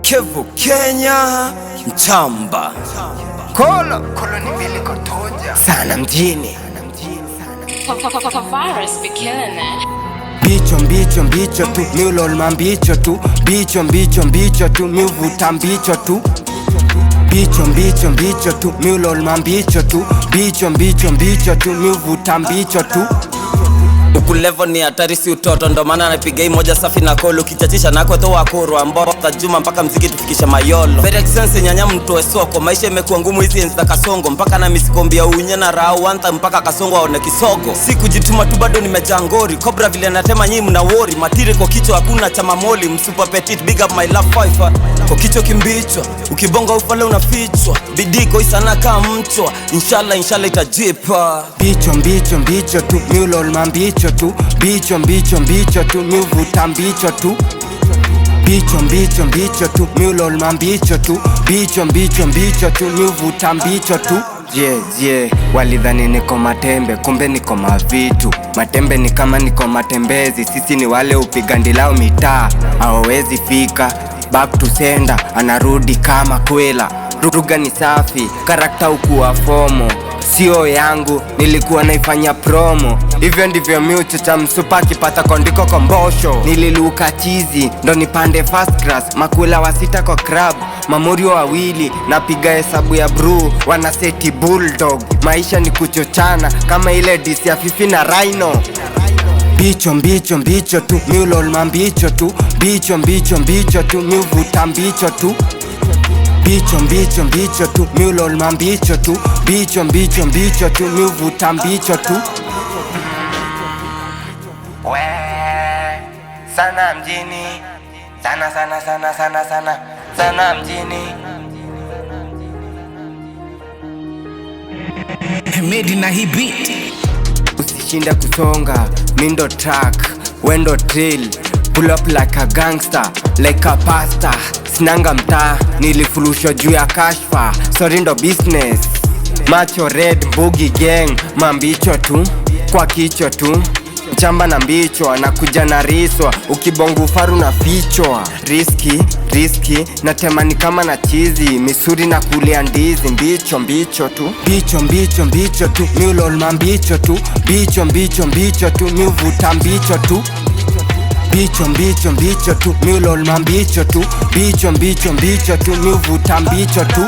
Kevu Kenya, Mtamba Kolo ni mbili kotoja sana mjini. Virus be killing it. Bicho tu miulol mambicho tu. Bicho tu miuvuta mbicho tu. Bicho tu miulol mambicho tu. Bicho tu miuvuta mbicho tu. Uku level ni hatari si utoto, ndo maana napiga hii moja safi na kolo. Kichachisha nako to wakuru ambao tajuma mpaka mziki tufikisha mayolo. Very expensive nyanya mtoe soko, maisha imekuwa ngumu hizi enzi za kasongo. Mpaka na misikombia unye na rao wanta mpaka kasongo aone kisogo. Si kujituma tu bado nimejangori, Cobra vile natema nyinyi mna worry. Matiri kwa kichwa hakuna chama moli, msuper petit big up my love fifer. Kwa kichwa kimbichwa, ukibonga ufale unafichwa. Bidii kwa sana kama mchwa, inshallah itajipa. Bicho tu miulol mambicho tu. Bicho tu miuvuta mbicho tu. Bicho tu miulol mambicho tu. Bicho tu miuvuta mbicho tu. Walidhani niko matembe, kumbe niko mavitu. Matembe ni kama niko matembezi, sisi ni wale upigandilao mitaa. Hawawezi fika, back to sender, anarudi kama kwela. Ruga ni safi, karakta ukuwa fomo. Sio yangu, nilikuwa naifanya promo. Hivyo ndivyo miuchocha msupa kipata kondiko kombosho. Nililuka chizi, ndo nipande first class. Makula wa sita kwa crab, mamorio wawili. Napiga hesabu ya brew, wanaseti bulldog. Maisha ni kuchochana, kama ile disi ya Fifi na Rhino. Bicho tu, miulol mambicho tu. Bicho tu, miuvuta mbicho tu. Bicho tu, miulol mambicho tu. Bicho tu, miuvuta mbicho tu. Sana mjini, sana mjini. Made na hii beat. Usishinde kusonga, mindo track, wendo drill. Pull up like a gangster, like a pasta. Sinanga mtaa, nilifurushwa juu ya kashfa. Sorry ndo business. Macho red, boogie gang. Mambicho tu, kwa kichwa tu. Chamba na mbichwa, nakuja na riswa. Ukibongo ufaru na fichwa. Risky, natemani kama na chizi. Misuri na kulia ndizi, mbicho tu. Bicho tu, miulol mambicho tu. Bicho tu, miuvuta mbicho tu. Bicho tu, miulol mambicho tu. Bicho tu, miuvuta mbicho tu.